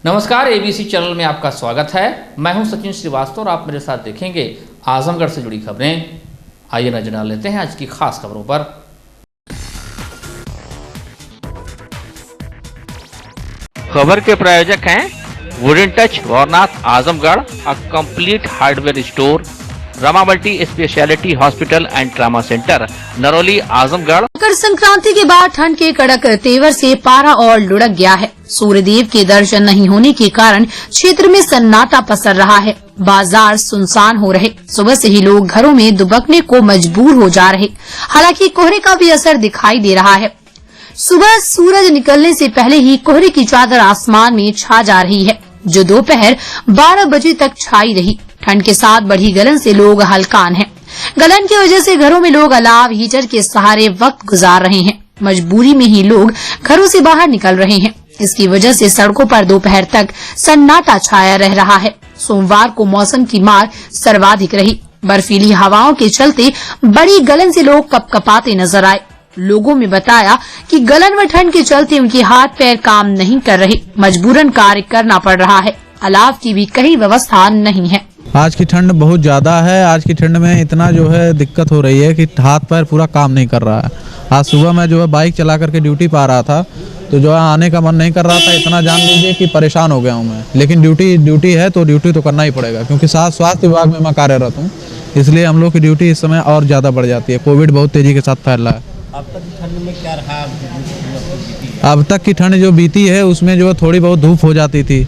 नमस्कार, ABC channel में आपका स्वागत है। मैं हूं सचिन श्रीवास्तव और आप मेरे साथ देखेंगे आजमगढ़ से जुड़ी खबरें। आइए नजर डाल लेते हैं आज की खास खबरों पर। खबर के प्रायोजक हैं वुडन टच वारनाथ Azamgarh, a complete hardware store, Rama multi speciality hospital and trauma centre, Narauli Azamgarh. Makar Sankranti के बाद ठंड के कड़क तेवर से पारा और लुढ़क गया है। सूर्यदेव के दर्शन नहीं होने के कारण क्षेत्र में सन्नाटा पसर रहा है। बाजार सुनसान हो रहे, सुबह से ही लोग घरों में दुबकने को मजबूर हो जा रहे। हालांकि कोहरे का भी असर दिखाई दे रहा है। सुबह सूरज निकलने से पहले ही कोहरे की चादर आसमान में छा जा रही है, जो दोपहर 12 बजे तक छाई रही। ठंड के साथ बढ़ी गलन से लोग हलकान हैं। गलन की वजह से घरों में लोग अलाव हीटर के सहारे वक्त गुजार रहे हैं। मजबूरी में ही लोग घरों से बाहर निकल रहे हैं। इसकी वजह से सड़कों पर दोपहर तक सन्नाटा छाया रह रहा है। सोमवार को मौसम की मार सर्वाधिक रही। बर्फीली हवाओं के चलते बड़ी गलन से लोग कपकपाते नजर आए। लोगों में बताया कि गलन व ठंड के चलते उनके हाथ पैर काम नहीं कर रहे, मजबूरन कार्य करना पड़ रहा है। अलाव की भी कहीं व्यवस्था नहीं है। आज की ठंड बहुत ज़्यादा है। आज की ठंड में इतना जो है दिक्कत हो रही है कि हाथ पैर पूरा काम नहीं कर रहा है। आज सुबह मैं जो है बाइक चला करके ड्यूटी पा रहा था, तो जो है आने का मन नहीं कर रहा था। इतना जान लीजिए कि परेशान हो गया हूँ मैं। लेकिन ड्यूटी है तो ड्यूटी तो करना ही पड़ेगा, क्योंकि स्वास्थ्य विभाग में मैं कार्यरत हूँ। इसलिए हम लोग की ड्यूटी इस समय और ज़्यादा बढ़ जाती है। कोविड बहुत तेज़ी के साथ फैल रहा है। अब तक की ठंड में क्या रहा? अब तक की ठंड जो बीती है उसमें जो है थोड़ी बहुत धूप हो जाती थी,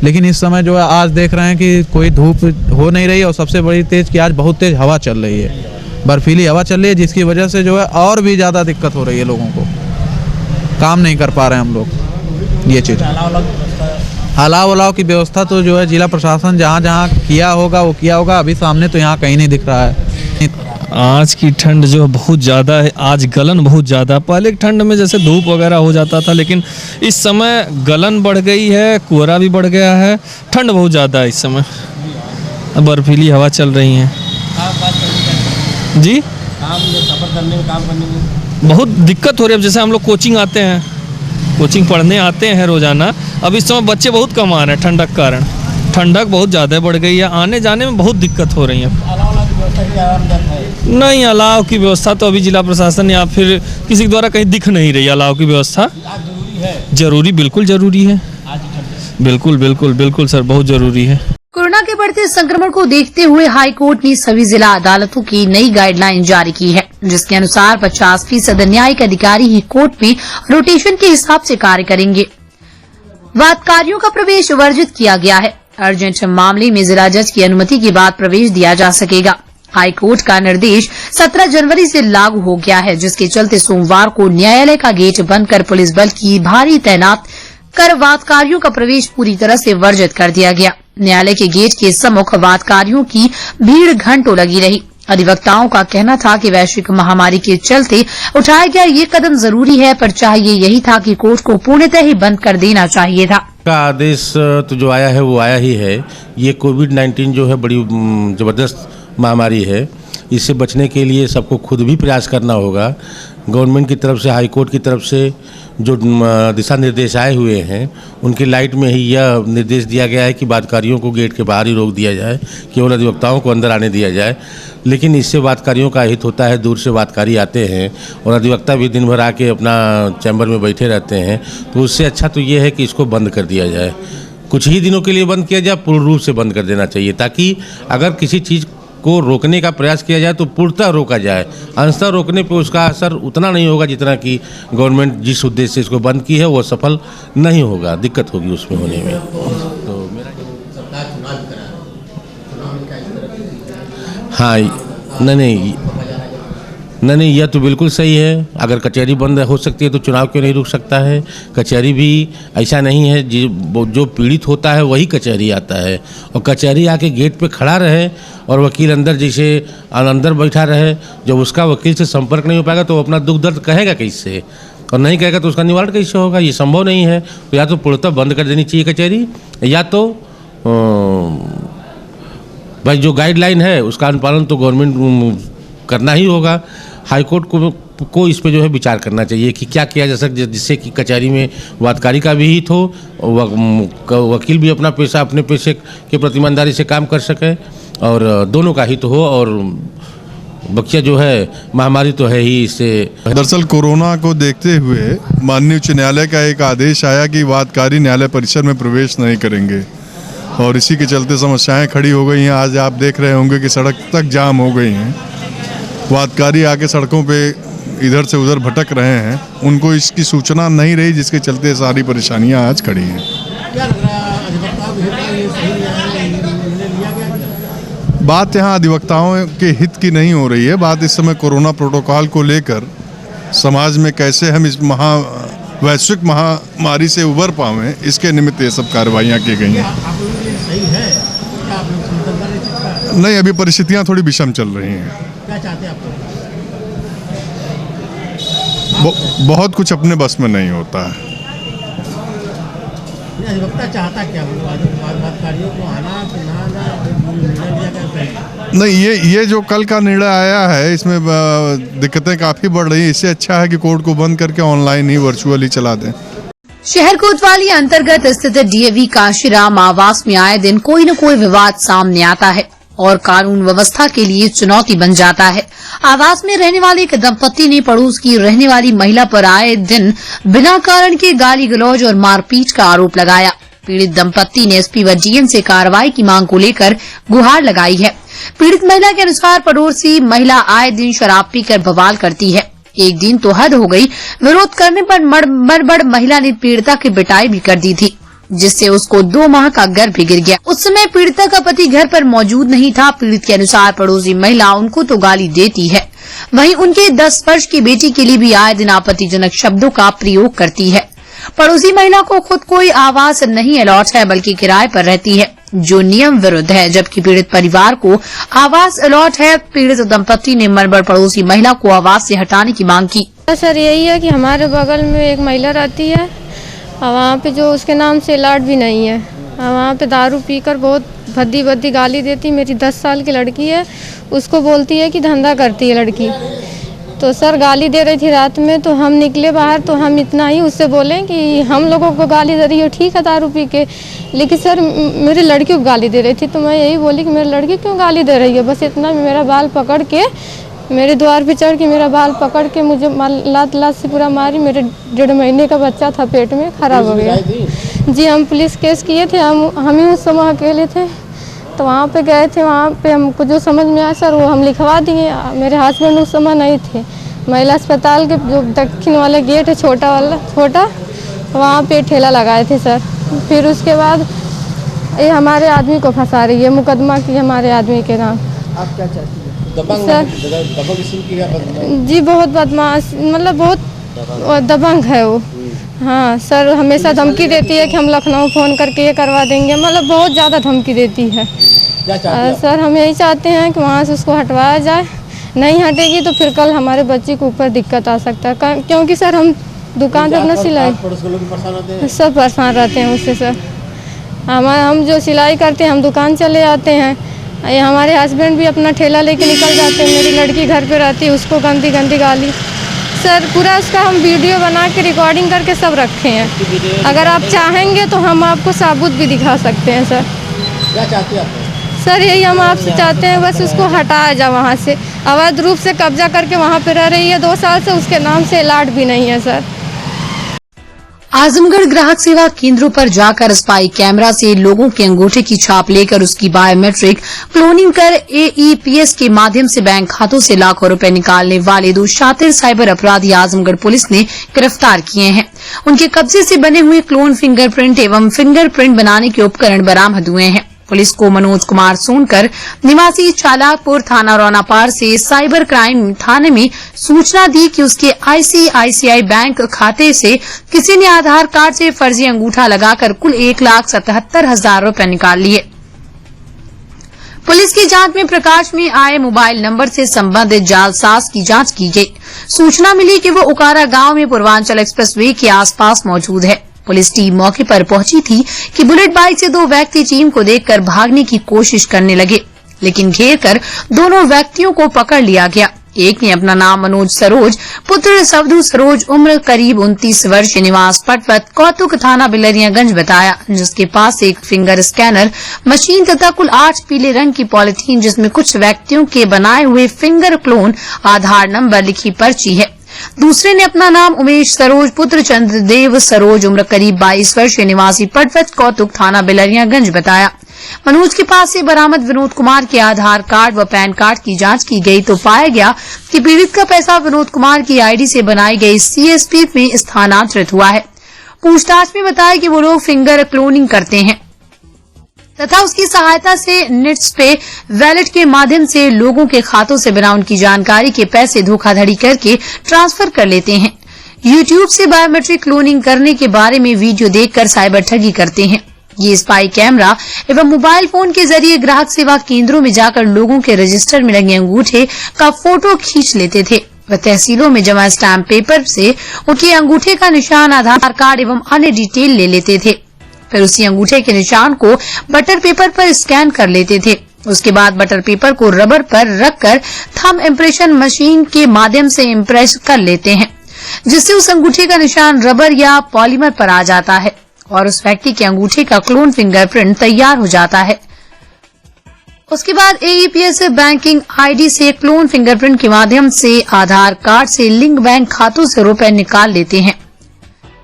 लेकिन इस समय जो है आज देख रहे हैं कि कोई धूप हो नहीं रही। और सबसे बड़ी तेज कि आज बहुत तेज हवा चल रही है, बर्फीली हवा चल रही है, जिसकी वजह से जो है और भी ज़्यादा दिक्कत हो रही है। लोगों को काम नहीं कर पा रहे हैं हम लोग। ये चीज़ अलाव की व्यवस्था तो जो है जिला प्रशासन जहाँ जहाँ किया होगा वो किया होगा। अभी सामने तो यहाँ कहीं नहीं दिख रहा है। आज की ठंड जो बहुत ज़्यादा है। आज गलन बहुत ज़्यादा, पहले ठंड में जैसे धूप वगैरह हो जाता था, लेकिन इस समय गलन बढ़ गई है, कोहरा भी बढ़ गया है, ठंड बहुत ज़्यादा है इस समय। बर्फीली हवा चल रही है जी। सफर करने में, काम करने में बहुत दिक्कत हो रही है। जैसे हम लोग कोचिंग आते हैं, कोचिंग पढ़ने आते हैं रोज़ाना। अब इस समय बच्चे बहुत कम आ रहे हैं ठंडक के कारण। ठंडक बहुत ज़्यादा बढ़ गई है, आने जाने में बहुत दिक्कत हो रही है। नहीं, अलाव की व्यवस्था तो अभी जिला प्रशासन या फिर किसी के द्वारा कहीं दिख नहीं रही। अलाव की व्यवस्था जरूरी, बिल्कुल जरूरी है। बिल्कुल बिल्कुल बिल्कुल सर, बहुत जरूरी है। कोरोना के बढ़ते संक्रमण को देखते हुए हाई कोर्ट ने सभी जिला अदालतों की नई गाइडलाइन जारी की है, जिसके अनुसार 50% न्यायिक अधिकारी ही कोर्ट में रोटेशन के हिसाब से कार्य करेंगे। वादकारियों का प्रवेश वर्जित किया गया है। अर्जेंट मामले में जिला जज की अनुमति के बाद प्रवेश दिया जा सकेगा। हाईकोर्ट का निर्देश 17 जनवरी से लागू हो गया है, जिसके चलते सोमवार को न्यायालय का गेट बंद कर पुलिस बल की भारी तैनात कर वादकारियों का प्रवेश पूरी तरह से वर्जित कर दिया गया। न्यायालय के गेट के सम्मुख वादकारियों की भीड़ घंटों लगी रही। अधिवक्ताओं का कहना था कि वैश्विक महामारी के चलते उठाया गया ये कदम जरूरी है, पर चाहिए यही था कि कोर्ट को पूर्णतः ही बंद कर देना चाहिए था। का आदेश तो जो आया है वो आया ही है। ये कोविड-19 जो है बड़ी ज़बरदस्त महामारी है। इससे बचने के लिए सबको खुद भी प्रयास करना होगा। गवर्नमेंट की तरफ से, हाई कोर्ट की तरफ से जो दिशा निर्देश आए हुए हैं, उनकी लाइट में ही यह निर्देश दिया गया है कि वादकारियों को गेट के बाहर ही रोक दिया जाए, केवल अधिवक्ताओं को अंदर आने दिया जाए। लेकिन इससे वादकारियों का हित होता है। दूर से वादकारी आते हैं और अधिवक्ता भी दिन भर आके अपना चैम्बर में बैठे रहते हैं। तो उससे अच्छा तो ये है कि इसको बंद कर दिया जाए। कुछ ही दिनों के लिए बंद किया जाए, पूर्ण रूप से बंद कर देना चाहिए, ताकि अगर किसी चीज़ को रोकने का प्रयास किया जाए तो पूर्णतः रोका जाए। अंशतः रोकने पे उसका असर उतना नहीं होगा जितना कि गवर्नमेंट जिस उद्देश्य से इसको बंद की है वो सफल नहीं होगा, दिक्कत होगी उसमें होने में। तो मेरा हाँ, नहीं, यह तो बिल्कुल सही है। अगर कचहरी बंद हो सकती है तो चुनाव क्यों नहीं रुक सकता है? कचहरी भी ऐसा नहीं है, जो पीड़ित होता है वही कचहरी आता है। और कचहरी आके गेट पे खड़ा रहे और वकील अंदर जैसे अंदर बैठा रहे, जब उसका वकील से संपर्क नहीं हो पाएगा तो वो अपना दुख दर्द कहेगा कैसे? और नहीं कहेगा तो उसका निवारण कैसे होगा? ये संभव नहीं है। तो या तो पूर्णतः बंद कर देनी चाहिए कचहरी, या तो भाई जो गाइडलाइन है उसका अनुपालन तो गवर्नमेंट करना ही होगा। हाईकोर्ट को को इस पे जो है विचार करना चाहिए कि क्या किया जा सकता है जिससे कि कचहरी में वादकारी का भी हित हो, वकील भी अपना पेशा अपने पेशे के प्रति ईमानदारी से काम कर सके और दोनों का हित हो। और बख्शिया जो है महामारी तो है ही, इससे दरअसल कोरोना को देखते हुए माननीय उच्च न्यायालय का एक आदेश आया कि वादकारी न्यायालय परिसर में प्रवेश नहीं करेंगे और इसी के चलते समस्याएं खड़ी हो गई हैं। आज आप देख रहे होंगे कि सड़क तक जाम हो गई हैं। वादकारी आके सड़कों पे इधर से उधर भटक रहे हैं, उनको इसकी सूचना नहीं रही, जिसके चलते सारी परेशानियां आज खड़ी हैं। बात यहाँ अधिवक्ताओं के हित की नहीं हो रही है, बात इस समय कोरोना प्रोटोकॉल को लेकर समाज में कैसे हम इस वैश्विक महामारी से उबर पावें, इसके निमित्त ये सब कार्रवाइयाँ की गई हैं। नहीं, अभी परिस्थितियाँ थोड़ी विषम चल रही हैं। क्या चाहते हैं आप? बहुत कुछ अपने बस में नहीं होता है। अधिवक्ता चाहता क्या? वादकारियों को आना कि ना आना, निर्णय लिया गया? नहीं, ये जो कल का निर्णय आया है, इसमें दिक्कतें काफ़ी बढ़ रही हैं। इससे अच्छा है कि कोर्ट को बंद करके ऑनलाइन ही वर्चुअली चला दें। शहर कोतवाली अंतर्गत स्थित डीएवी काशीराम आवास में आए दिन कोई न कोई विवाद सामने आता है और कानून व्यवस्था के लिए चुनौती बन जाता है। आवास में रहने वाले एक दंपति ने पड़ोस की रहने वाली महिला पर आए दिन बिना कारण के गाली गलौज और मारपीट का आरोप लगाया। पीड़ित दंपति ने एसपी व डीएम से कार्रवाई की मांग को लेकर गुहार लगाई है। पीड़ित महिला के अनुसार पड़ोसी महिला आए दिन शराब पीकर बवाल करती है। एक दिन तो हद हो गई, विरोध करने पर मड़बड़ महिला ने पीड़िता की पिटाई भी कर दी थी, जिससे उसको 2 माह का गर्भ गिर गया। उस समय पीड़िता का पति घर पर मौजूद नहीं था। पीड़ित के अनुसार पड़ोसी महिला उनको तो गाली देती है, वहीं उनके 10 वर्ष की बेटी के लिए भी आए दिन आपत्तिजनक शब्दों का प्रयोग करती है। पड़ोसी महिला को खुद कोई आवास नहीं अलॉट है, बल्कि किराए पर रहती है, जो नियम विरुद्ध है, जबकि पीड़ित परिवार को आवास अलॉट है। पीड़ित दंपति ने मरबड़ पड़ोसी महिला को आवास से हटाने की मांग की। सर, यही है कि हमारे बगल में एक महिला रहती है और वहाँ पे जो उसके नाम से अलॉट भी नहीं है। वहाँ पे दारू पीकर बहुत भद्दी गाली देती। मेरी 10 साल की लड़की है, उसको बोलती है कि धंधा करती है लड़की। तो सर गाली दे रही थी रात में, तो हम निकले बाहर, तो हम इतना ही उससे बोले कि हम लोगों को गाली दे रही हो, ठीक है दारू पी के, लेकिन सर मेरी लड़की को गाली दे रही थी। तो मैं यही बोली कि मेरी लड़की क्यों गाली दे रही है, बस इतना। मेरा बाल पकड़ के मेरे द्वार पे चढ़ के मेरा बाल पकड़ के मुझे लात से पूरा मारी। मेरे 1.5 महीने का बच्चा था पेट में, खराब हो गया। जी, हम पुलिस केस किए थे। हम ही उस समय अकेले थे, तो वहाँ पे गए थे। वहाँ पे हमको जो समझ में आया सर वो हम लिखवा दिए। मेरे हस्बैंड उस समय नहीं थे। महिला अस्पताल के जो दक्षिण वाले गेट है, छोटा वहाँ पे ठेला लगाए थे सर। फिर उसके बाद ये हमारे आदमी को फंसा रही है, मुकदमा की हमारे आदमी के नाम। आप क्या चाहती हैं? जी, बहुत बदमाश, मतलब बहुत दबंग है वो। हाँ सर, हमेशा धमकी देती है कि हम लखनऊ फ़ोन करके ये करवा देंगे, मतलब बहुत ज़्यादा धमकी देती है। सर हम यही चाहते हैं कि वहाँ से उसको हटवाया जाए। नहीं हटेगी तो फिर कल हमारे बच्चे के ऊपर दिक्कत आ सकता है, क्योंकि सर हम दुकान पर अपना सिलाई सब परेशान रहते हैं उससे सर। हम जो सिलाई करते हैं, हम दुकान चले जाते हैं, ये हमारे हस्बैंड भी अपना ठेला लेके निकल जाते हैं। मेरी लड़की घर पे रहती है, उसको गंदी गाली सर। पूरा उसका हम वीडियो बना के रिकॉर्डिंग करके सब रखे हैं। अगर आप चाहेंगे तो हम आपको सबूत भी दिखा सकते हैं सर। क्या चाहते हैं आप? सर यही हम आपसे चाहते हैं, बस उसको हटाया जाए वहाँ से। अवैध रूप से कब्जा करके वहाँ पे रह रही है 2 साल से, उसके नाम से अलॉट भी नहीं है सर। आजमगढ़ ग्राहक सेवा केंद्रों पर जाकर स्पाई कैमरा से लोगों के अंगूठे की छाप लेकर उसकी बायोमेट्रिक क्लोनिंग कर एईपीएस के माध्यम से बैंक खातों से लाखों रुपए निकालने वाले 2 शातिर साइबर अपराधी आजमगढ़ पुलिस ने गिरफ्तार किए हैं। उनके कब्जे से बने हुए क्लोन फिंगरप्रिंट एवं फिंगरप्रिंट बनाने के उपकरण बरामद हुए हैं। पुलिस को मनोज कुमार सोनकर निवासी चालाकपुर थाना रौनापार से साइबर क्राइम थाने में सूचना दी कि उसके आईसीआईसीआई बैंक खाते से किसी ने आधार कार्ड से फर्जी अंगूठा लगाकर कुल 1,77,000 रुपए निकाल लिए। पुलिस की जांच में प्रकाश में आए मोबाइल नंबर से संबंधित जालसाज की जांच की गई। सूचना मिली कि वो उकारा गांव में पूर्वांचल एक्सप्रेसवे के आसपास मौजूद है। पुलिस टीम मौके पर पहुंची थी कि बुलेट बाइक से 2 व्यक्ति टीम को देखकर भागने की कोशिश करने लगे, लेकिन घेर कर दोनों व्यक्तियों को पकड़ लिया गया। एक ने अपना नाम मनोज सरोज पुत्र सवधु सरोज उम्र करीब 29 वर्ष निवास पटवत कौतुक थाना बिलरियागंज बताया, जिसके पास एक फिंगर स्कैनर मशीन तथा कुल 8 पीले रंग की पॉलिथीन जिसमें कुछ व्यक्तियों के बनाए हुए फिंगर क्लोन आधार नंबर लिखी पर्ची है। दूसरे ने अपना नाम उमेश सरोज पुत्र चंद्रदेव सरोज उम्र करीब 22 वर्ष निवासी पटवत कौतुक थाना बिलरियागंज बताया। मनोज के पास से बरामद विनोद कुमार के आधार कार्ड व पैन कार्ड की जांच की गई तो पाया गया कि पीड़ित का पैसा विनोद कुमार की आईडी से बनाई गई सीएसपी में स्थानांतरित हुआ है। पूछताछ में बताया कि वो लोग फिंगर क्लोनिंग करते हैं तथा उसकी सहायता से नेट्स पे वैलेट के माध्यम से लोगों के खातों से बिना उनकी जानकारी के पैसे धोखाधड़ी करके ट्रांसफर कर लेते हैं। यूट्यूब से बायोमेट्रिक क्लोनिंग करने के बारे में वीडियो देखकर साइबर ठगी करते हैं। ये स्पाई कैमरा एवं मोबाइल फोन के जरिए ग्राहक सेवा केंद्रों में जाकर लोगों के रजिस्टर में लगे अंगूठे का फोटो खींच लेते थे व तहसीलों में जमा स्टैम्प पेपर से उनके अंगूठे का निशान, आधार कार्ड एवं अन्य डिटेल ले लेते थे। फिर उसी अंगूठे के निशान को बटर पेपर पर स्कैन कर लेते थे। उसके बाद बटर पेपर को रबर पर रखकर थंब इम्प्रेशन मशीन के माध्यम से इम्प्रेस कर लेते हैं, जिससे उस अंगूठे का निशान रबर या पॉलीमर पर आ जाता है और उस व्यक्ति के अंगूठे का क्लोन फिंगरप्रिंट तैयार हो जाता है। उसके बाद एईपीएस बैंकिंग आईडी से क्लोन फिंगरप्रिंट के माध्यम से आधार कार्ड से लिंक बैंक खातों से रुपए निकाल लेते हैं।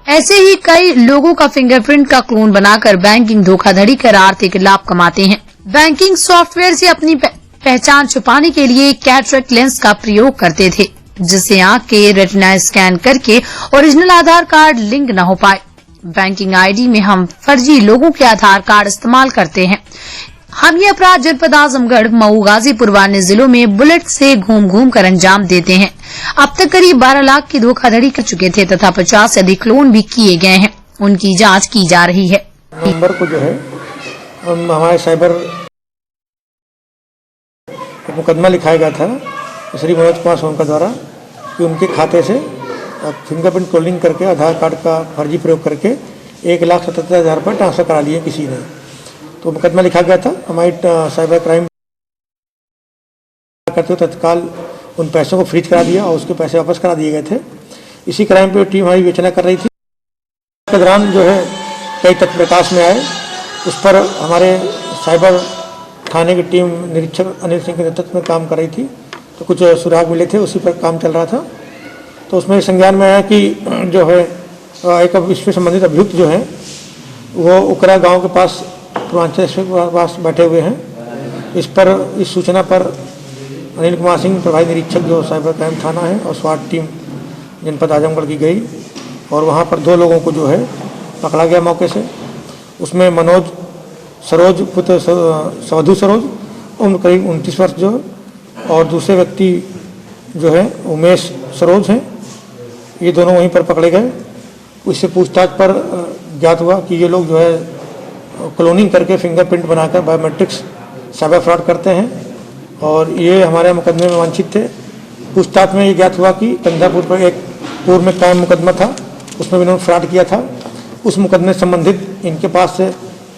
ऐसे ही कई लोगों का फिंगरप्रिंट का क्लोन बनाकर बैंकिंग धोखाधड़ी कर आर्थिक लाभ कमाते हैं। बैंकिंग सॉफ्टवेयर से अपनी पहचान छुपाने के लिए कैटरेक्ट लेंस का प्रयोग करते थे, जिससे आंख के रेटिना स्कैन करके ओरिजिनल आधार कार्ड लिंक न हो पाए। बैंकिंग आईडी में हम फर्जी लोगों के आधार कार्ड इस्तेमाल करते हैं। हम ये अपराध जनपद आजमगढ़, मऊ, गाजीपुर व अन्य जिलों में बुलेट से घूम घूम कर अंजाम देते हैं। अब तक करीब 12 लाख की धोखाधड़ी कर चुके थे तथा 50 से अधिक क्लोन भी किए गए हैं। उनकी जांच की जा रही है। नवंबर को जो है हमारे साइबर एक मुकदमा लिखाया गया था श्री मनोज कुमार सोनकर द्वारा कि उनके खाते से फिंगरप्रिंट क्लोनिंग करके आधार कार्ड का फर्जी प्रयोग करके 1,77,000 रुपये ट्रांसफर करा लिए किसी ने। तो मुकदमा लिखा गया था। हमारी साइबर क्राइम करते हुए तत्काल उन पैसों को फ्रीज करा दिया और उसके पैसे वापस करा दिए गए थे। इसी क्राइम पे टीम हमारी विवेचना कर रही थी। के दौरान जो है कई तथ्य प्रकाश में आए। उस पर हमारे साइबर थाने की टीम निरीक्षक अनिल सिंह के नेतृत्व में काम कर रही थी। तो कुछ सुराग मिले थे, उसी पर काम चल रहा था। तो उसमें संज्ञान में आया कि जो है एक इससे संबंधित अभियुक्त जो है वो उकरा गांव के पास पूर्वांचल के पास बैठे हुए हैं। इस पर इस सूचना पर अनिल कुमार सिंह प्रभारी निरीक्षक जो साइबर क्राइम थाना है और स्वाट टीम जनपद आजमगढ़ की गई और वहाँ पर 2 लोगों को जो है पकड़ा गया मौके से। उसमें मनोज सरोज पुत्र सवधु सरोज उम्र करीब 29 वर्ष जो और दूसरे व्यक्ति जो है उमेश सरोज हैं। ये दोनों वहीं पर पकड़े गए। उससे पूछताछ पर ज्ञात हुआ कि ये लोग जो है क्लोनिंग करके फिंगरप्रिंट बनाकर बायोमेट्रिक्स साइबर फ्रॉड करते हैं और ये हमारे मुकदमे में वांछित थे। पूछताछ में ये ज्ञात हुआ कि कंधापुर पर एक पूर्व में कायम मुकदमा था, उसमें इन्होंने फ्रॉड किया था। उस मुकदमे से संबंधित इनके पास से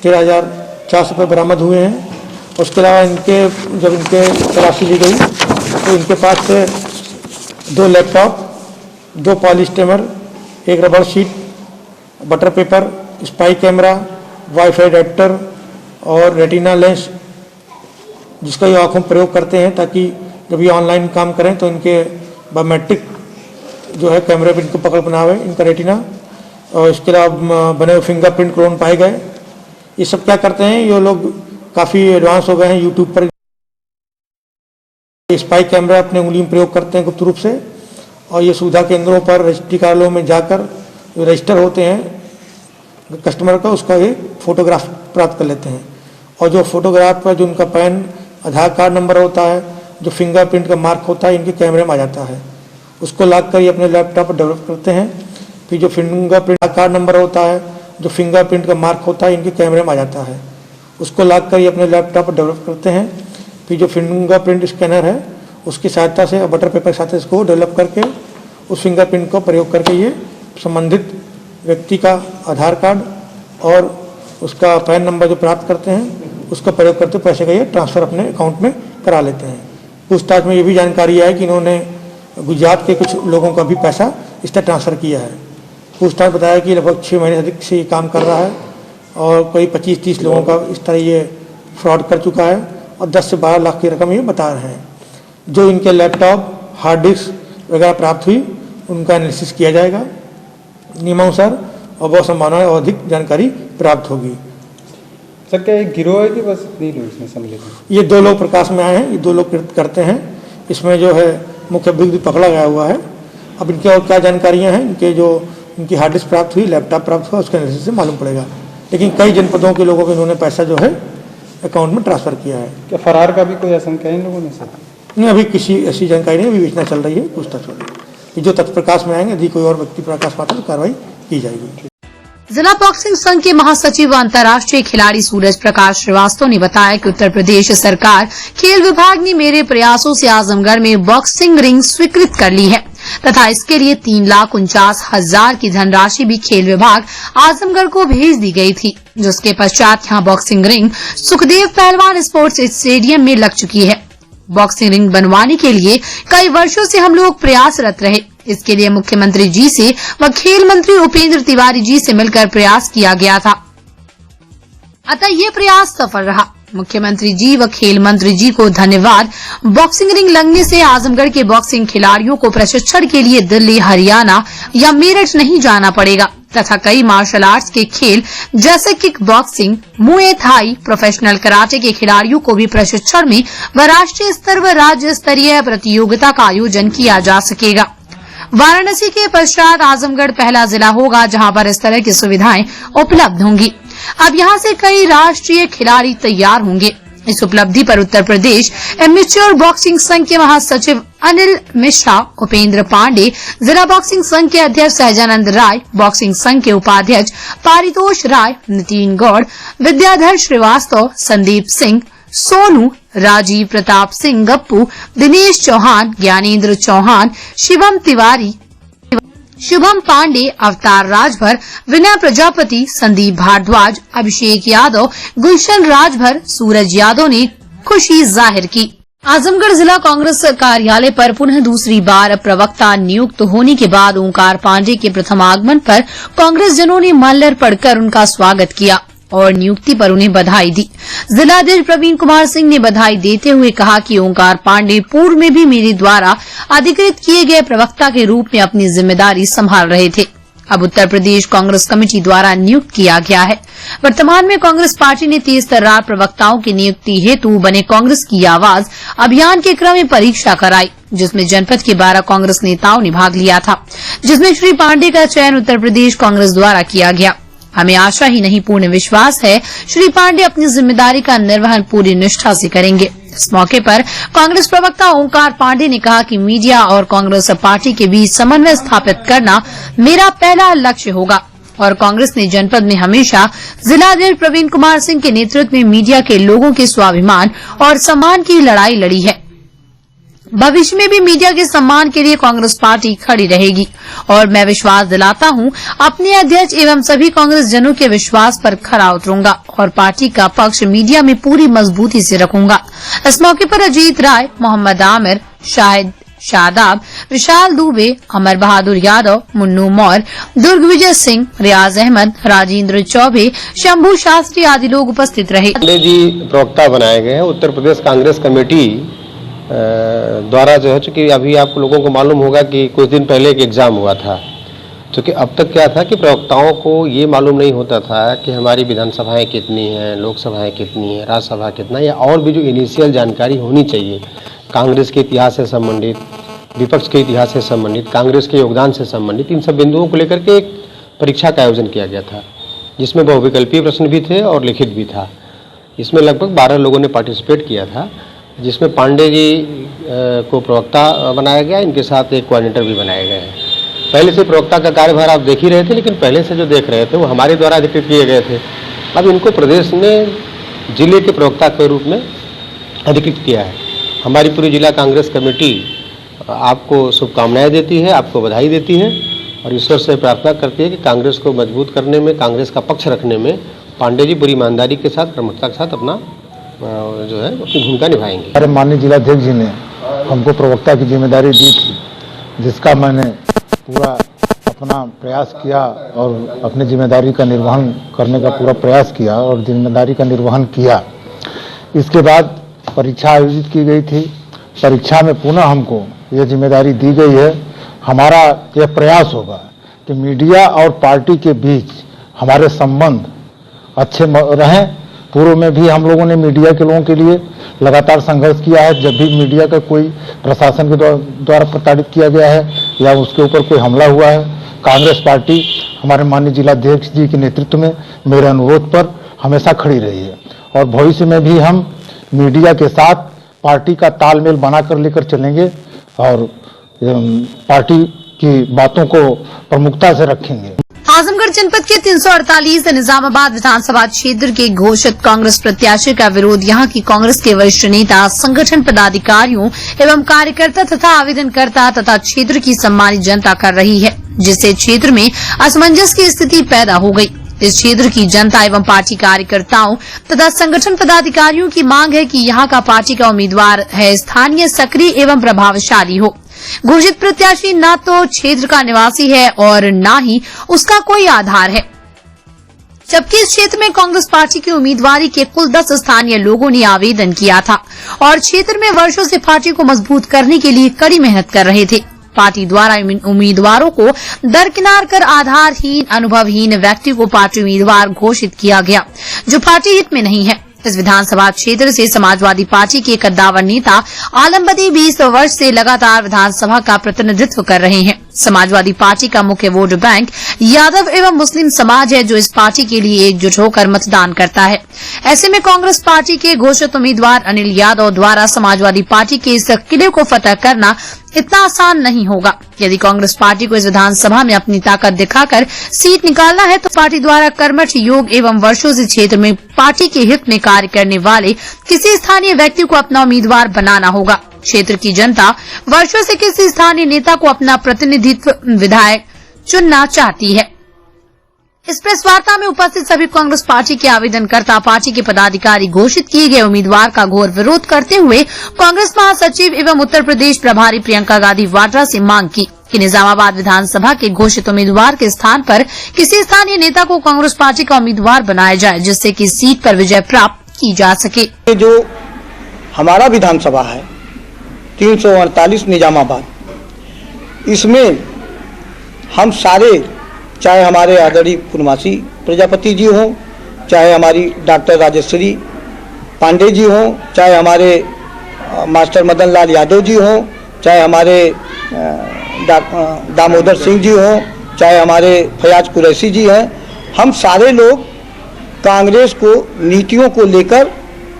13,400 रुपये बरामद हुए हैं। उसके अलावा इनके जब इनके तलाशी ली गई तो इनके पास से 2 laptop, 2 पॉलीस्टेमर, 1 rubber sheet, butter paper, spy camera, wifi adapter और रेटिना लेंस जिसका ये आँखों में प्रयोग करते हैं ताकि जब ये ऑनलाइन काम करें तो इनके बायोमेट्रिक जो है कैमरे पर इनको पकड़ बनावे इनका रेटिना। और इसके अलावा बने हुए फिंगरप्रिंट क्लोन पाए गए। ये सब क्या करते हैं, ये लोग काफ़ी एडवांस हो गए हैं। यूट्यूब पर स्पाई कैमरा अपने उंगली में प्रयोग करते हैं गुप्त रूप से और ये सुविधा केंद्रों पर रजिस्ट्री कार्यालयों में जाकर जो रजिस्टर होते हैं कस्टमर का उसका एक फ़ोटोग्राफ प्राप्त कर लेते हैं और जो फोटोग्राफ पर जो उनका पैन आधार कार्ड नंबर होता है, जो फिंगरप्रिंट का मार्क होता है, इनके कैमरे में आ जाता है। उसको लाद कर ये अपने लैपटॉप पर डेवलप करते हैं। फिर जो फिंगरप्रिंट कार्ड नंबर होता है, जो फिंगरप्रिंट का मार्क होता है, इनके कैमरे में आ जाता है। उसको लाद कर ये अपने लैपटॉप पर डेवलप करते हैं। फिर जो फिंगरप्रिंट स्कैनर है उसकी सहायता से बटर पेपर के साथ इसको डेवलप करके उस फिंगरप्रिंट को प्रयोग करके ये संबंधित व्यक्ति का आधार कार्ड और उसका पैन नंबर जो प्राप्त करते हैं उसका प्रयोग करते पैसे का ये ट्रांसफ़र अपने अकाउंट में करा लेते हैं। पूछताछ में ये भी जानकारी है कि इन्होंने गुजरात के कुछ लोगों का भी पैसा इस तरह ट्रांसफ़र किया है। पूछताछ बताया कि लगभग 6 महीने अधिक से ये काम कर रहा है और कोई 25-30 लोगों का इस तरह ये फ्रॉड कर चुका है और 10 से 12 लाख की रकम ये बता रहे हैं। जो इनके लैपटॉप, हार्ड डिस्क वगैरह प्राप्त हुई उनका एनालिसिस किया जाएगा नियमानुसार और बहुत संभावना है और अधिक जानकारी प्राप्त होगी। सर क्या एक गिरोह है कि बस इतने लोग इसमें सम्मिलित हैं? ये 2 लोग प्रकाश में आए हैं, ये 2 लोग करते हैं। इसमें जो है मुख्य अभियुक्त पकड़ा गया हुआ है। अब इनके और क्या जानकारियां हैं, इनकी हार्ड डिस्क प्राप्त हुई, लैपटॉप प्राप्त हुआ, उसके एनालिसिस से मालूम पड़ेगा। लेकिन कई जनपदों के लोगों को इन्होंने पैसा जो है अकाउंट में ट्रांसफ़र किया है। क्या फरार का भी कोई आशंका है इन लोगों में से? नहीं, अभी किसी ऐसी जानकारी नहीं, अभी विवेचना चल रही है, पूछताछ हो रही है। जो तथ्य प्रकाश में आएंगे, यदि कोई और व्यक्ति प्रकाश पाता तो कार्रवाई की जाएगी। जिला बॉक्सिंग संघ के महासचिव व अंतर्राष्ट्रीय खिलाड़ी सूरज प्रकाश श्रीवास्तव ने बताया कि उत्तर प्रदेश सरकार खेल विभाग ने मेरे प्रयासों से आजमगढ़ में बॉक्सिंग रिंग स्वीकृत कर ली है तथा इसके लिए 3,49,000 की धनराशि भी खेल विभाग आजमगढ़ को भेज दी गई थी, जिसके पश्चात यहां बॉक्सिंग रिंग सुखदेव पहलवान स्पोर्ट्स स्टेडियम में लग चुकी है। बॉक्सिंग रिंग बनवाने के लिए कई वर्षों से हम लोग प्रयासरत रहे। इसके लिए मुख्यमंत्री जी से व खेल मंत्री उपेंद्र तिवारी जी से मिलकर प्रयास किया गया था, अतः ये प्रयास सफल रहा। मुख्यमंत्री जी व खेल मंत्री जी को धन्यवाद। बॉक्सिंग रिंग लगने से आजमगढ़ के बॉक्सिंग खिलाड़ियों को प्रशिक्षण के लिए दिल्ली, हरियाणा या मेरठ नहीं जाना पड़ेगा तथा कई मार्शल आर्ट्स के खेल जैसे kick boxing, Muay Thai, professional karate के खिलाड़ियों को भी प्रशिक्षण में व राष्ट्रीय स्तर व राज्य स्तरीय प्रतियोगिता का आयोजन किया जा सकेगा। वाराणसी के पश्चात आजमगढ़ पहला जिला होगा जहां पर इस तरह की सुविधाएं उपलब्ध होंगी। अब यहां से कई राष्ट्रीय खिलाड़ी तैयार होंगे। इस उपलब्धि पर उत्तर प्रदेश एमेच्योर बॉक्सिंग संघ के महासचिव अनिल मिश्रा, उपेंद्र पांडे, जिला बॉक्सिंग संघ के अध्यक्ष सहजानंद राय, बॉक्सिंग संघ के उपाध्यक्ष पारितोष राय, नितिन गौड़, विद्याधर श्रीवास्तव, संदीप सिंह, सोनू, राजीव प्रताप सिंह गप्पू, दिनेश चौहान, ज्ञानेंद्र चौहान, शिवम तिवारी, शुभम पांडे, अवतार राजभर, विनय प्रजापति, संदीप भारद्वाज, अभिषेक यादव, गुलशन राजभर, सूरज यादव ने खुशी जाहिर की। आजमगढ़ जिला कांग्रेस कार्यालय पर पुनः दूसरी बार प्रवक्ता नियुक्त होने के बाद ओंकार पांडे के प्रथम आगमन पर कांग्रेस जनों ने माल्यार्पण पढ़कर उनका स्वागत किया और नियुक्ति पर उन्हें बधाई दी। जिलाधीश प्रवीण कुमार सिंह ने बधाई देते हुए कहा कि ओंकार पांडे पूर्व में भी मेरे द्वारा अधिकृत किए गए प्रवक्ता के रूप में अपनी जिम्मेदारी संभाल रहे थे। अब उत्तर प्रदेश कांग्रेस कमेटी द्वारा नियुक्त किया गया है। वर्तमान में कांग्रेस पार्टी ने 30 तर्रार प्रवक्ताओं की नियुक्ति हेतु बने कांग्रेस की आवाज अभियान के क्रम में परीक्षा कराई, जिसमें जनपद के 12 कांग्रेस नेताओं ने भाग लिया था, जिसमें श्री पांडे का चयन उत्तर प्रदेश कांग्रेस द्वारा किया गया। हमें आशा ही नहीं पूर्ण विश्वास है श्री पांडे अपनी जिम्मेदारी का निर्वहन पूरी निष्ठा से करेंगे। इस मौके पर कांग्रेस प्रवक्ता ओंकार पांडे ने कहा कि मीडिया और कांग्रेस पार्टी के बीच समन्वय स्थापित करना मेरा पहला लक्ष्य होगा और कांग्रेस ने जनपद में हमेशा जिलाधीश प्रवीण कुमार सिंह के नेतृत्व में मीडिया के लोगों के स्वाभिमान और सम्मान की लड़ाई लड़ी है। भविष्य में भी मीडिया के सम्मान के लिए कांग्रेस पार्टी खड़ी रहेगी और मैं विश्वास दिलाता हूं अपने अध्यक्ष एवं सभी कांग्रेस जनों के विश्वास पर खरा उतरूंगा और पार्टी का पक्ष मीडिया में पूरी मजबूती से रखूंगा। इस मौके पर अजीत राय, मोहम्मद आमिर, शाहिद शादाब, विशाल दुबे, अमर बहादुर यादव, मुन्नू मौर्य, दुर्ग विजय सिंह, रियाज अहमद, राजेंद्र चौबे, शंभू शास्त्री आदि लोग उपस्थित रहे। पांडे जी प्रवक्ता बनाए गए हैं उत्तर प्रदेश कांग्रेस कमेटी द्वारा जो है, चूँकि अभी आप लोगों को मालूम होगा कि कुछ दिन पहले एक एग्ज़ाम हुआ था, क्योंकि अब तक क्या था कि प्रवक्ताओं को ये मालूम नहीं होता था कि हमारी विधानसभाएं कितनी हैं, लोकसभाएं कितनी हैं, राज्यसभा कितना, या और भी जो इनिशियल जानकारी होनी चाहिए कांग्रेस के इतिहास से संबंधित, विपक्ष के इतिहास से संबंधित, कांग्रेस के योगदान से संबंधित, इन सब बिंदुओं को लेकर के एक परीक्षा का आयोजन किया गया था, जिसमें बहुविकल्पीय प्रश्न भी थे और लिखित भी था। इसमें लगभग 12 लोगों ने पार्टिसिपेट किया था, जिसमें पांडे जी को प्रवक्ता बनाया गया, इनके साथ एक कोऑर्डिनेटर भी बनाए गए हैं। पहले से प्रवक्ता का कार्यभार आप देख ही रहे थे, लेकिन पहले से जो देख रहे थे वो हमारे द्वारा अधिकृत किए गए थे। अब इनको प्रदेश में जिले के प्रवक्ता के रूप में अधिकृत किया है। हमारी पूरी जिला कांग्रेस कमेटी आपको शुभकामनाएं देती है, आपको बधाई देती है और ईश्वर से प्रार्थना करती है कि कांग्रेस को मजबूत करने में, कांग्रेस का पक्ष रखने में पांडे जी पूरी ईमानदारी के साथ, प्रमुखता के साथ अपना जो है अपनी भूमिका निभाएंगे। हमारे माननीय जिलाध्यक्ष जी ने हमको प्रवक्ता की जिम्मेदारी दी थी, जिसका मैंने पूरा अपना प्रयास किया और अपनी जिम्मेदारी का निर्वहन करने का पूरा प्रयास किया और जिम्मेदारी का निर्वहन किया। इसके बाद परीक्षा आयोजित की गई थी। परीक्षा में पुनः हमको यह जिम्मेदारी दी गई है। हमारा यह प्रयास होगा कि मीडिया और पार्टी के बीच हमारे संबंध अच्छे रहें। पूर्व में भी हम लोगों ने मीडिया के लोगों के लिए लगातार संघर्ष किया है। जब भी मीडिया का कोई प्रशासन के द्वारा प्रताड़ित किया गया है या उसके ऊपर कोई हमला हुआ है, कांग्रेस पार्टी हमारे माननीय जिलाध्यक्ष जी के नेतृत्व में मेरे अनुरोध पर हमेशा खड़ी रही है और भविष्य में भी हम मीडिया के साथ पार्टी का तालमेल बनाकर लेकर चलेंगे और पार्टी की बातों को प्रमुखता से रखेंगे। आजमगढ़ जनपद के 348 निजामाबाद विधानसभा क्षेत्र के घोषित कांग्रेस प्रत्याशी का विरोध यहां की कांग्रेस के वरिष्ठ नेता, संगठन पदाधिकारियों एवं कार्यकर्ता तथा आवेदनकर्ता तथा क्षेत्र की सम्मानित जनता कर रही है, जिससे क्षेत्र में असमंजस की स्थिति पैदा हो गई। इस क्षेत्र की जनता एवं पार्टी कार्यकर्ताओं तथा संगठन पदाधिकारियों की मांग है कि यहां का पार्टी का उम्मीदवार है स्थानीय, सक्रिय एवं प्रभावशाली हो। घोषित प्रत्याशी न तो क्षेत्र का निवासी है और न ही उसका कोई आधार है, जबकि इस क्षेत्र में कांग्रेस पार्टी की उम्मीदवारी के कुल 10 स्थानीय लोगों ने आवेदन किया था और क्षेत्र में वर्षों से पार्टी को मजबूत करने के लिए कड़ी मेहनत कर रहे थे। पार्टी द्वारा उम्मीदवारों को दरकिनार कर आधारहीन, अनुभवहीन व्यक्ति को पार्टी उम्मीदवार घोषित किया गया, जो पार्टी हित में नहीं है। इस विधानसभा क्षेत्र से समाजवादी पार्टी के कद्दावर नेता आलमबदी 20 वर्ष से लगातार विधानसभा का प्रतिनिधित्व कर रहे हैं। समाजवादी पार्टी का मुख्य वोट बैंक यादव एवं मुस्लिम समाज है, जो इस पार्टी के लिए एकजुट होकर मतदान करता है। ऐसे में कांग्रेस पार्टी के घोषित उम्मीदवार अनिल यादव द्वारा समाजवादी पार्टी के इस किले को फतह करना इतना आसान नहीं होगा। यदि कांग्रेस पार्टी को इस विधानसभा में अपनी ताकत दिखाकर सीट निकालना है तो पार्टी द्वारा कर्मठ, योग एवं वर्षों से क्षेत्र में पार्टी के हित में कार्य करने वाले किसी स्थानीय व्यक्ति को अपना उम्मीदवार बनाना होगा। क्षेत्र की जनता वर्षों से किसी स्थानीय नेता को अपना प्रतिनिधित्व विधायक चुनना चाहती है। इस प्रेस वार्ता में उपस्थित सभी कांग्रेस पार्टी के आवेदनकर्ता, पार्टी के पदाधिकारी घोषित किए गए उम्मीदवार का घोर विरोध करते हुए कांग्रेस महासचिव एवं उत्तर प्रदेश प्रभारी प्रियंका गांधी वाड्रा से मांग की कि निजामाबाद विधानसभा के घोषित उम्मीदवार के स्थान पर किसी स्थानीय नेता को कांग्रेस पार्टी का उम्मीदवार बनाया जाए, जिससे कि सीट पर विजय प्राप्त की जा सके। जो हमारा विधानसभा है 348 निजामाबाद, इसमें हम सारे, चाहे हमारे आदरणीय पूर्णमासी प्रजापति जी हों, चाहे हमारी डॉक्टर राजश्री पांडे जी हों, चाहे हमारे मास्टर मदन लाल यादव जी हों, चाहे हमारे दामोदर सिंह जी हों, चाहे हमारे फयाज कुरैशी जी हैं, हम सारे लोग कांग्रेस को नीतियों को लेकर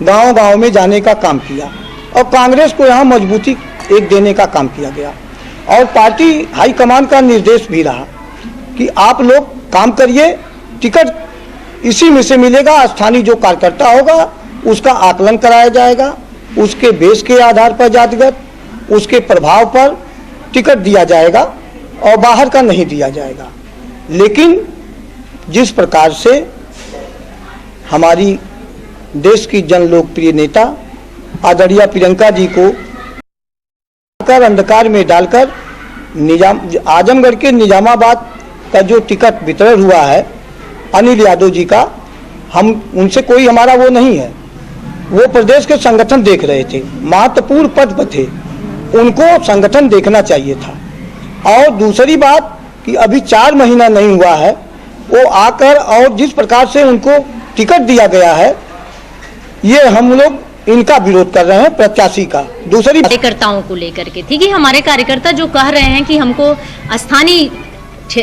गांव-गांव में जाने का काम किया और कांग्रेस को यहाँ मजबूती एक देने का काम किया गया और पार्टी हाईकमान का निर्देश भी रहा कि आप लोग काम करिए, टिकट इसी में से मिलेगा। स्थानीय जो कार्यकर्ता होगा उसका आकलन कराया जाएगा, उसके बेस के आधार पर जातिगत उसके प्रभाव पर टिकट दिया जाएगा और बाहर का नहीं दिया जाएगा। लेकिन जिस प्रकार से हमारी देश की जन लोकप्रिय नेता आदरणीय प्रियंका जी को अंधकार में डालकर आजमगढ़ के निजामाबाद का जो टिकट वितरण हुआ है अनिल यादव जी का, हम उनसे कोई हमारा वो नहीं है, वो प्रदेश के संगठन देख रहे थे, महत्वपूर्ण पद पर थे, उनको संगठन देखना चाहिए था। और दूसरी बात कि अभी 4 महीना नहीं हुआ है, वो आकर और जिस प्रकार से उनको टिकट दिया गया है, ये हम लोग इनका विरोध कर रहे हैं, प्रत्याशी का। दूसरी कार्यकर्ताओं को लेकर के थी कि हमारे कार्यकर्ता जो कह रहे हैं कि हमको स्थानीय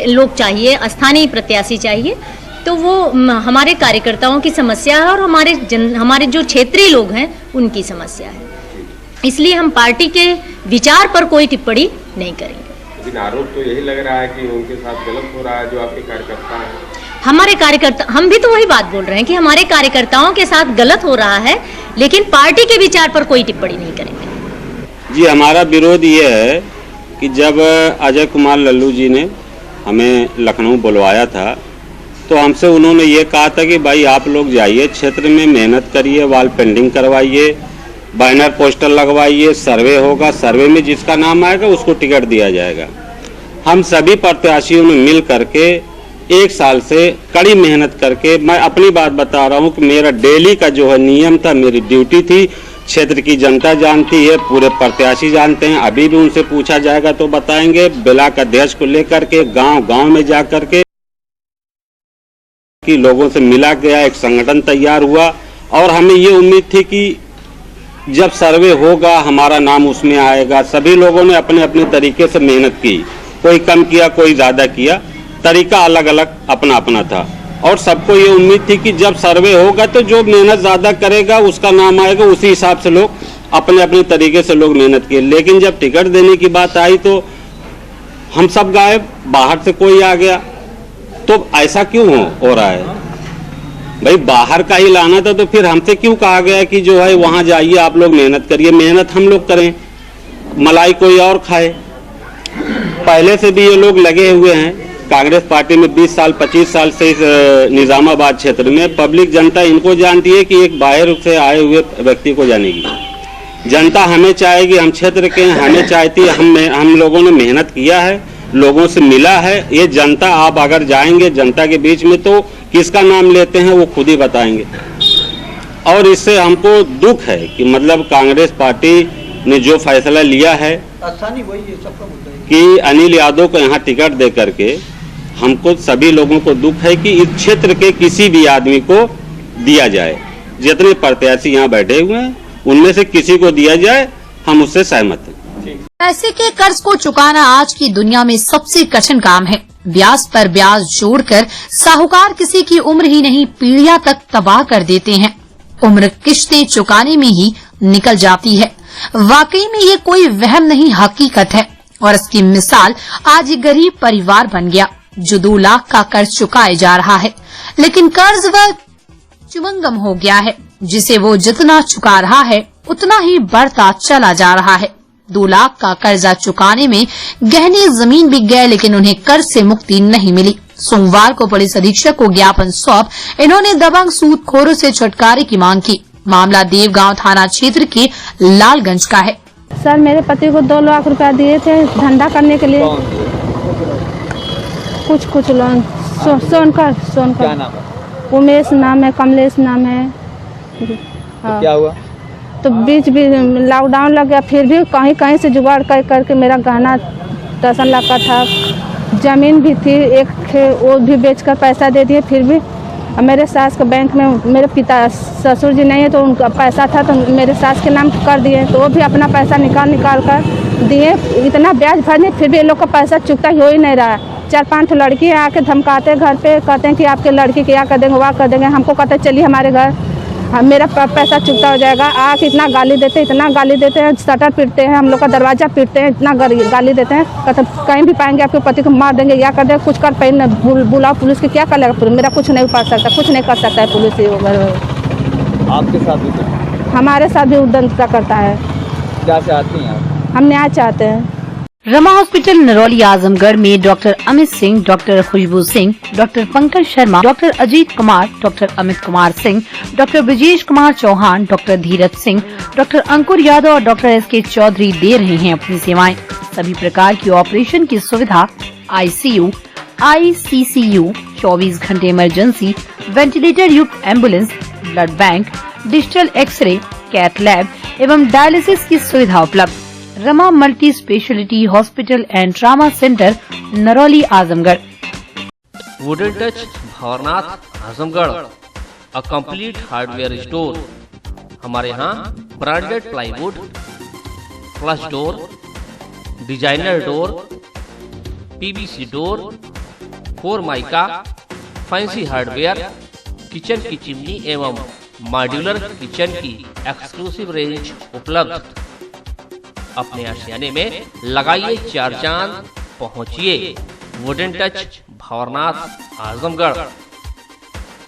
लोग चाहिए, स्थानीय प्रत्याशी चाहिए, तो वो हमारे कार्यकर्ताओं की समस्या है और हमारे जो क्षेत्रीय लोग हैं उनकी समस्या है। इसलिए हम पार्टी के विचार पर कोई टिप्पणी नहीं करेंगे। लेकिन आरोप तो यही लग रहा है कि उनके साथ गलत हो रहा है जो आपके कार्यकर्ता हैं। हमारे कार्यकर्ता, हम भी तो वही बात बोल रहे हैं कि हमारे कार्यकर्ताओं के साथ गलत हो रहा है, लेकिन पार्टी के विचार पर कोई टिप्पणी नहीं करेंगे। जी, हमारा विरोध ये है कि जब अजय कुमार लल्लू जी ने हमें लखनऊ बुलवाया था तो हमसे उन्होंने ये कहा था कि भाई आप लोग जाइए क्षेत्र में, मेहनत करिए, वाल पेंडिंग करवाइए बैनर पोस्टर लगवाइए, सर्वे होगा, सर्वे में जिसका नाम आएगा उसको टिकट दिया जाएगा। हम सभी प्रत्याशियों ने मिल करके 1 साल से कड़ी मेहनत करके, मैं अपनी बात बता रहा हूं कि मेरा डेली का जो है नियम था, मेरी ड्यूटी थी, क्षेत्र की जनता जानती है, पूरे प्रत्याशी जानते हैं, अभी भी उनसे पूछा जाएगा तो बताएंगे। ब्लॉक अध्यक्ष को लेकर के गांव में जा करके कि लोगों से मिला गया, एक संगठन तैयार हुआ और हमें ये उम्मीद थी कि जब सर्वे होगा हमारा नाम उसमें आएगा। सभी लोगों ने अपने अपने तरीके से मेहनत की, कोई कम किया, कोई ज्यादा किया, तरीका अलग अलग अपना अपना था और सबको ये उम्मीद थी कि जब सर्वे होगा तो जो मेहनत ज्यादा करेगा उसका नाम आएगा, उसी हिसाब से लोग अपने अपने तरीके से लोग मेहनत किए। लेकिन जब टिकट देने की बात आई तो हम सब गायब, बाहर से कोई आ गया। तो ऐसा क्यों हो रहा है भाई? बाहर का ही लाना था तो फिर हमसे क्यों कहा गया कि जो है वहां जाइए, आप लोग मेहनत करिए। मेहनत हम लोग करें, मलाई कोई और खाए। पहले से भी ये लोग लगे हुए हैं कांग्रेस पार्टी में 20 साल 25 साल से। इस निजामाबाद क्षेत्र में पब्लिक जनता इनको जानती है कि एक बाहर से आए हुए व्यक्ति को जानेगी। जनता हमें चाहेगी, हम क्षेत्र के हमें चाहती है। हम लोगों ने मेहनत किया है, लोगों से मिला है। ये जनता, आप अगर जाएंगे जनता के बीच में तो किसका नाम लेते हैं वो खुद ही बताएंगे। और इससे हमको दुख है कि मतलब कांग्रेस पार्टी ने जो फैसला लिया है कि अनिल यादव को यहाँ टिकट दे करके, हमको सभी लोगों को दुख है कि इस क्षेत्र के किसी भी आदमी को दिया जाए। जितने प्रत्याशी यहाँ बैठे हुए हैं उनमें से किसी को दिया जाए, हम उससे सहमत हैं। पैसे के कर्ज को चुकाना आज की दुनिया में सबसे कठिन काम है। ब्याज पर ब्याज जोड़कर साहूकार किसी की उम्र ही नहीं पीढ़ियां तक तबाह कर देते हैं। उम्र किश्तें चुकाने में ही निकल जाती है। वाकई में ये कोई वहम नहीं, हकीकत है। और इसकी मिसाल आज एक गरीब परिवार बन गया जो 2 लाख का कर्ज चुकाए जा रहा है, लेकिन कर्ज वह चुमंगम हो गया है जिसे वो जितना चुका रहा है उतना ही बढ़ता चला जा रहा है। 2 लाख का कर्जा चुकाने में गहने जमीन बिक गए, लेकिन उन्हें कर्ज से मुक्ति नहीं मिली। सोमवार को पुलिस अधीक्षक को ज्ञापन सौंप इन्होंने दबंग सूदखोरों से छुटकारे की मांग की। मामला देवगांव थाना क्षेत्र के लालगंज का है। सर, मेरे पति को 2 लाख रुपया दिए थे धंधा करने के लिए। कुछ लोन। सोनकर क्या नाम है? उमेश नाम है, कमलेश नाम है। तो क्या हुआ? तो बीच लॉकडाउन लग गया, फिर भी कहीं से जुगाड़ करके मेरा गहना 10 लाख का था, जमीन भी थी एक, वो भी बेचकर पैसा दे दिए। फिर भी मेरे सास के बैंक में, मेरे पिता ससुर जी नहीं है तो उनका पैसा था तो मेरे सास के नाम कर दिए, तो वो भी अपना पैसा निकाल कर दिए। इतना ब्याज भरने फिर भी ये लोग का पैसा चुकता हो ही नहीं रहा। 4-5 लड़की आके धमकाते घर पे, कहते हैं कि आपके लड़की क्या कर देंगे, वह कर देंगे। हमको कहते चलिए हमारे घर, मेरा पैसा चुकता हो जाएगा। आके इतना गाली देते हैं, शटर पीटते हैं, हम लोग का दरवाजा पीटते हैं, इतना गाली देते हैं। कहते कहीं भी पाएंगे आपके पति को मार देंगे, या कर देंगे, कुछ कर पाए बुलाओ पुलिस के, क्या कर लेगा पुलिस? मेरा कुछ नहीं पा सकता, कुछ नहीं कर सकता है पुलिस। आपके साथ भी हमारे साथ भी उद्दंडता करता है। क्या चाहती हैं आप? हम न्याय चाहते हैं। रमा हॉस्पिटल नरौली आजमगढ़ में doctor Amit Singh, doctor Khushboo Singh, doctor Pankaj Sharma, doctor Ajeet Kumar, doctor Amit Kumar Singh, doctor Brajesh Kumar Chauhan, doctor Dheeraj Singh, doctor Ankur Yadav और डॉक्टर एस.के. चौधरी दे रहे हैं अपनी सेवाएं। सभी प्रकार की ऑपरेशन की सुविधा, ICU, ICCU, 24 घंटे इमरजेंसी, वेंटिलेटर युक्त ambulance, blood bank, digital x-ray, cath lab एवं डायलिसिस की सुविधा उपलब्ध। Rama multi speciality hospital and trauma centre, Narauli Azamgarh. Wooden touch Bhawarnath Azamgarh, a complete hardware store. हमारे यहाँ branded plywood, flush door, designer door, PVC door, 4 mica, fancy hardware, kitchen की chimney एवं modular kitchen की exclusive range उपलब्ध। अपने आशियाने में लगाइए 4 चांद, पहुंचिए वुडन टच भवरनाथ आजमगढ़।